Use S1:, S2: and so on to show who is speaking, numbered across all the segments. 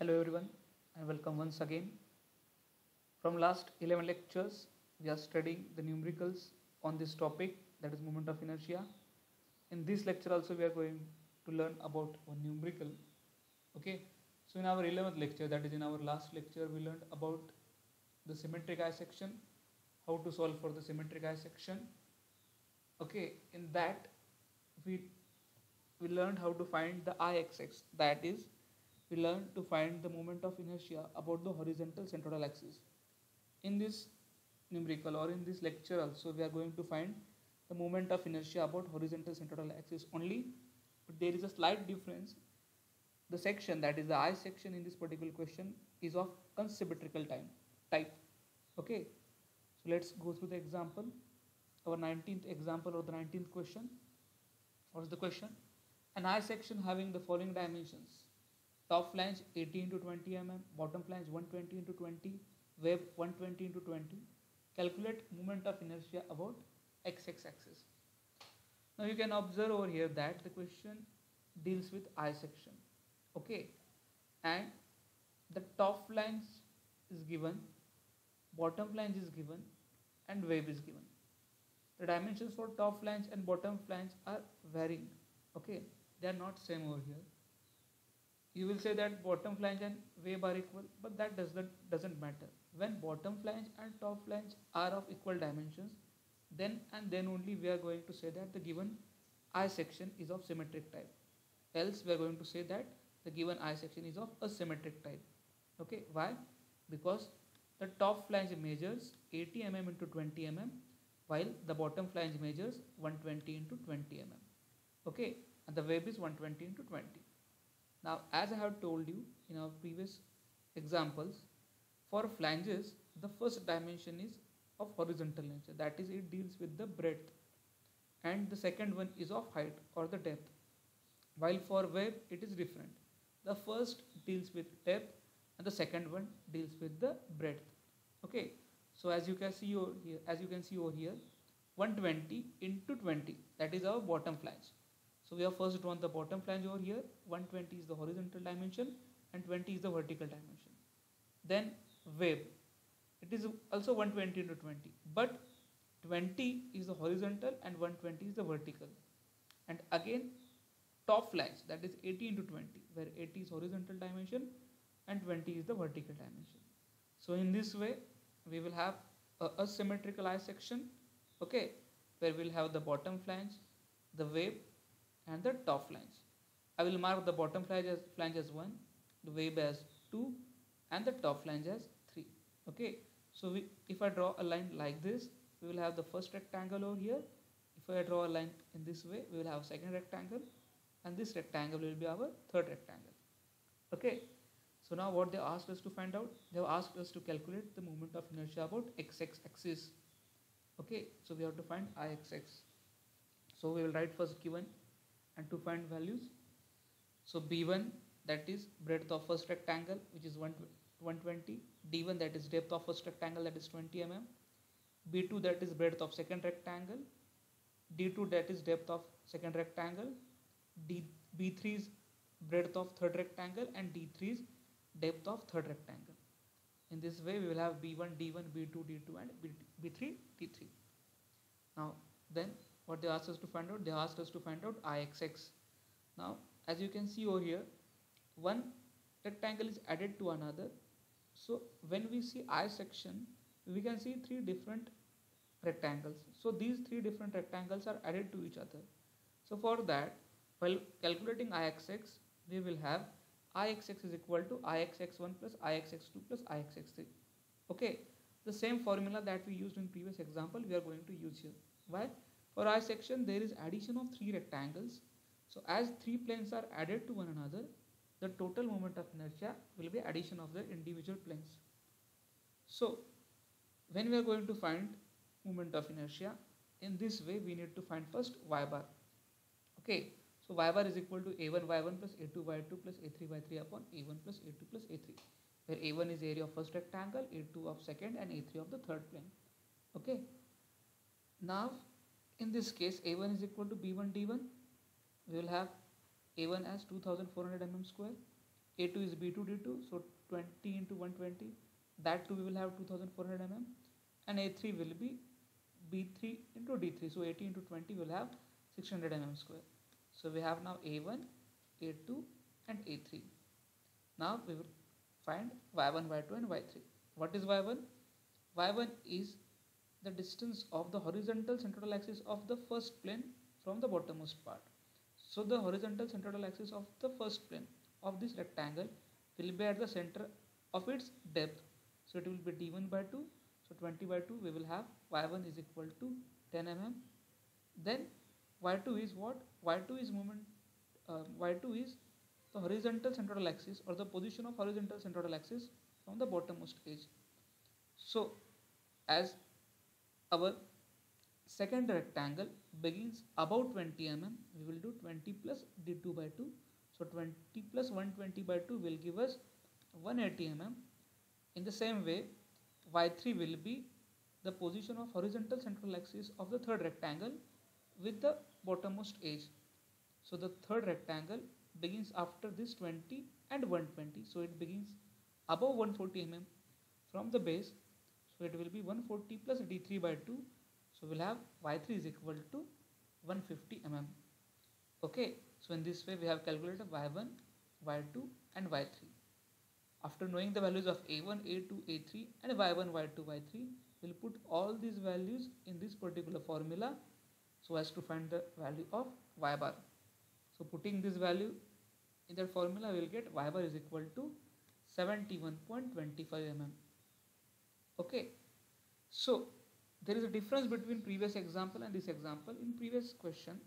S1: Hello everyone and welcome once again. From last 11 lectures, we are studying the numericals on this topic, that is moment of inertia. In this lecture also we are going to learn about one numerical. Okay, so in our 11th lecture, that is in our last lecture, we learned about the symmetric eye section, how to solve for the symmetric eye section. Okay, in that we learned how to find the Ixx, that is we learned to find the moment of inertia about the horizontal centroidal axis. In this numerical or in this lecture also we are going to find the moment of inertia about horizontal centroidal axis only, but there is a slight difference. The section, that is the I section in this particular question, is of unsymmetrical type. Okay, so let's go through the example. Our 19th example or the 19th question. What is the question? An I section having the following dimensions: top flange 80 into 20 mm, bottom flange 120 into 20, web 120 into 20. Calculate moment of inertia about x-axis axis. Now you can observe over here that the question deals with I section. Okay, and the top flange is given, bottom flange is given, and wave is given. The dimensions for top flange and bottom flange are varying. Okay, they are not same over here. You will say that bottom flange and wave are equal, but that doesn't matter. When bottom flange and top flange are of equal dimensions, then and then only we are going to say that the given I section is of symmetric type. Else we are going to say that the given I section is of asymmetric type. Okay, why? Because the top flange measures 80 mm into 20 mm, while the bottom flange measures 120 into 20 mm. Okay, and the wave is 120 into 20. Now, as I have told you in our previous examples, for flanges, the first dimension is of horizontal nature, that is, it deals with the breadth, and the second one is of height or the depth. While for wave, it is different. The first deals with depth, and the second one deals with the breadth. Okay, so as you can see over here, 120 into 20, that is our bottom flange. So we have first drawn the bottom flange over here. 120 is the horizontal dimension and 20 is the vertical dimension. Then wave, it is also 120 into 20, but 20 is the horizontal and 120 is the vertical. And again top flange, that is 80 into 20, where 80 is horizontal dimension and 20 is the vertical dimension. So in this way we will have a asymmetrical I section, okay, where we'll have the bottom flange, the wave, and the top flange. I will mark the bottom flange as 1, the wave as 2, and the top flange as 3. Okay, so if I draw a line like this, we will have the first rectangle over here. If I draw a line in this way, we will have second rectangle, and this rectangle will be our third rectangle. Okay, so now what they asked us to find out, they have asked us to calculate the moment of inertia about x-axis axis. Okay, so we have to find Ixx. So we will write first given and to find values. So b1, that is breadth of first rectangle, which is 120, d1, that is depth of first rectangle, that is 20 mm, b2, that is breadth of second rectangle, d2, that is depth of second rectangle, b3 is breadth of third rectangle, and d3 is depth of third rectangle. In this way we will have b1, d1, b2, d2, and b3, d3. Now then what they asked us to find out, they asked us to find out Ixx. Now as you can see over here, one rectangle is added to another. So when we see I section, we can see three different rectangles. So these three different rectangles are added to each other. So for that, while calculating Ixx, we will have Ixx is equal to Ixx1 plus Ixx2 plus Ixx3. Okay, the same formula that we used in previous example we are going to use here. Why? For I section there is addition of three rectangles. So as three planes are added to one another, the total moment of inertia will be addition of their individual planes. So when we are going to find moment of inertia, in this way we need to find first y bar. Okay, so y bar is equal to a1 y1 plus a2 y2 plus a3 y3 upon a1 plus a2 plus a3, where a1 is area of first rectangle, a2 of second, and a3 of the third plane. Okay, now in this case a1 is equal to b1 d1. We will have a1 as 2400 mm square, A2 is B2 D2, so 20 into 120, that too we will have 2400 mm, and A3 will be B3 into D3, so 80 into 20 will have 600 mm square. So we have now A1, A2 and A3. Now we will find Y1, Y2 and Y3. What is Y1? Y1 is the distance of the horizontal central axis of the first plane from the bottommost part. So the horizontal central axis of the first plane of this rectangle will be at the center of its depth. So it will be d1 by 2. So 20 by 2 we will have y1 is equal to 10 mm. Then y2 is what? Y2 is y2 is the horizontal central axis or the position of horizontal central axis from the bottommost edge. So as our second rectangle begins above 20 mm, we will do 20 plus d2 by 2. So 20 plus 120 by 2 will give us 180 mm. In the same way, y3 will be the position of horizontal central axis of the third rectangle with the bottommost edge. So the third rectangle begins after this 20 and 120. So it begins above 140 mm from the base. So it will be 140 plus d3 by 2. So we'll have y3 is equal to 150 mm. Okay, so in this way we have calculated y1, y2 and y3. After knowing the values of a1, a2, a3 and y1, y2, y3, we'll put all these values in this particular formula so as to find the value of y bar. So putting this value in that formula, we will get y bar is equal to 71.25 mm. Okay, so there is a difference between previous example and this example. In previous question,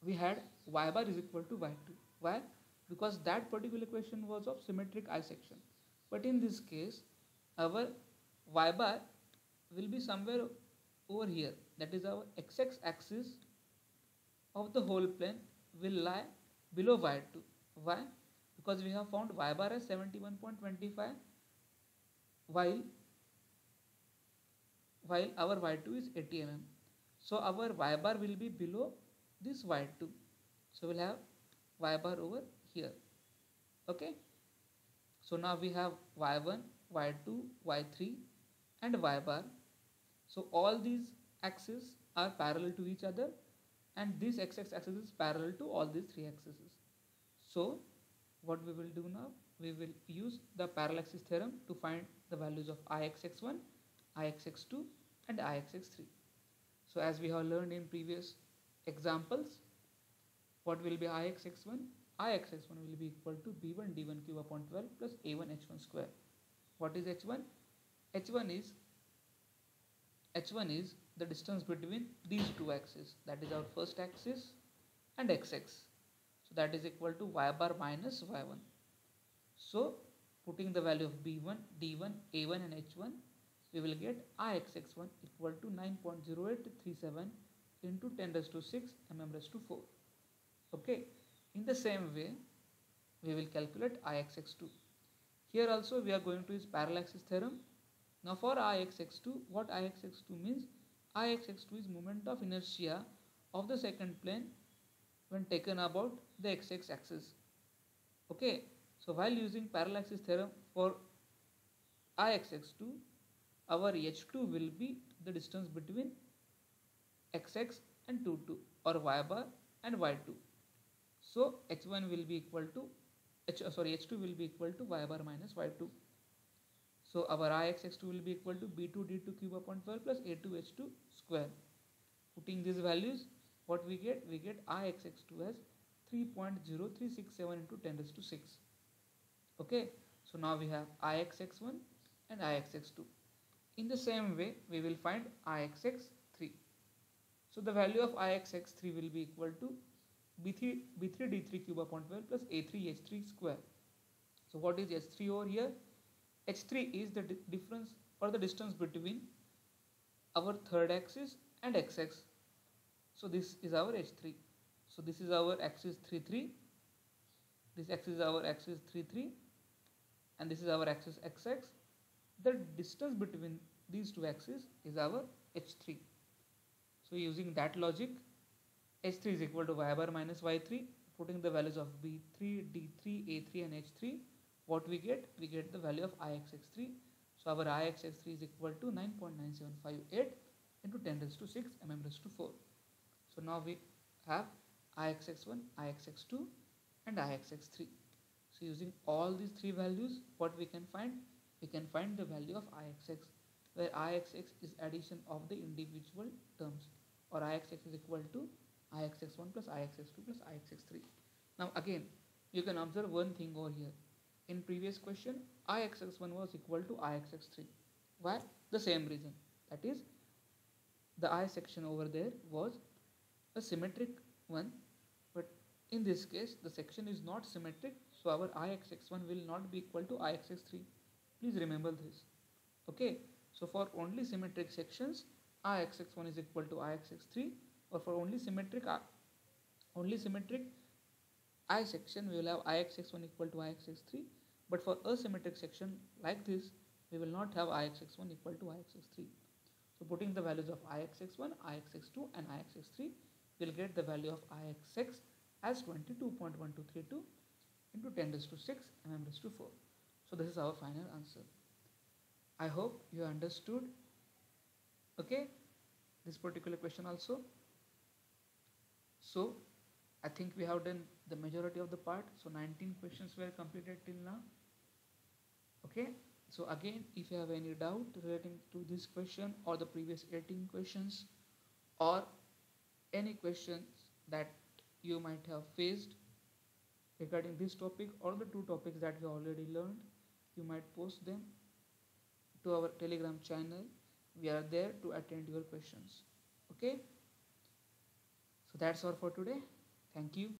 S1: we had y bar is equal to y2. Why? Because that particular question was of symmetric eye section. But in this case, our y bar will be somewhere over here. That is our x axis of the whole plane will lie below y2. Why? Because we have found y bar as 71.25 while our y2 is 80 mm. So our y bar will be below this y2. So we'll have y bar over here. Okay. So now we have y1, y2, y3 and y bar. So all these axes are parallel to each other and this x-axis is parallel to all these three axes. So what we will do now, we will use the parallaxis theorem to find the values of ixx1, ixx2 and ixx3. So as we have learned in previous examples, what will be ixx1? Ixx1 will be equal to b1 d1 cube upon 12 plus a1 h1 square. What is h1? H1 is the distance between these two axes, that is our first axis and xx. So that is equal to y bar minus y1. So putting the value of b1, d1, a1 and h1, we will get ixx1 equal to 9.0837 into 10 raised to 6 mm raised to 4. Okay, in the same way we will calculate ixx2. Here also we are going to use parallaxis theorem. Now for ixx2, what ixx2 means? Ixx2 is moment of inertia of the second plane when taken about the xx axis. Okay, so while using parallaxis theorem for ixx2, our h2 will be the distance between xx and 2 or y bar and y2. So h1 will be equal to h2 will be equal to y bar minus y2. So our ixx2 will be equal to b2 d2 cube upon 12 plus a2 h2 square. Putting these values, what we get? We get ixx2 as 3.0367 into 10 raised to 6. Okay, so now we have ixx1 and ixx2. In the same way, we will find ixx3. So the value of ixx3 will be equal to b3 d3 cube upon 12 plus a3 h3 square. So what is h3 over here? h3 is the difference or the distance between our third axis and xx. So this is our h3. So this is our axis 3 3. This axis is our axis 3 3 and this is our axis xx. The distance between these two axes is our h3. So using that logic, h3 is equal to y bar minus y3. putting the values of B3, D3, A3 and H3, what we get? We get the value of Ixx3. So our Ixx3 is equal to 9.9758 into 10 raised to 6 mm raised to 4. So now we have Ixx1, Ixx2 and Ixx3. So using all these three values, what we can find? We can find the value of Ixx, where Ixx is addition of the individual terms, or Ixx is equal to Ixx1 plus Ixx2 plus Ixx3. Now again, you can observe one thing over here. In previous question, Ixx1 was equal to Ixx3. Why? The same reason. That is, the I section over there was a symmetric one, but in this case, the section is not symmetric, so our Ixx1 will not be equal to Ixx3. Please remember this. Okay, so for only symmetric sections, Ixx1 is equal to Ixx3, or for only symmetric I section, we will have Ixx1 equal to Ixx3, but for asymmetric section like this, we will not have Ixx1 equal to Ixx3. So putting the values of Ixx1, Ixx2 and Ixx3, we will get the value of Ixx as 22.1232 into 10 raised to 6 mm raised to 4. So this is our final answer. I hope you understood, okay, this particular question also. So I think we have done the majority of the part. So 19 questions were completed till now. Okay, so again, if you have any doubt relating to this question or the previous 18 questions, or any questions that you might have faced regarding this topic or the two topics that we already learned, you might post them to our Telegram channel. We are there to attend your questions. Okay, so that's all for today. Thank you.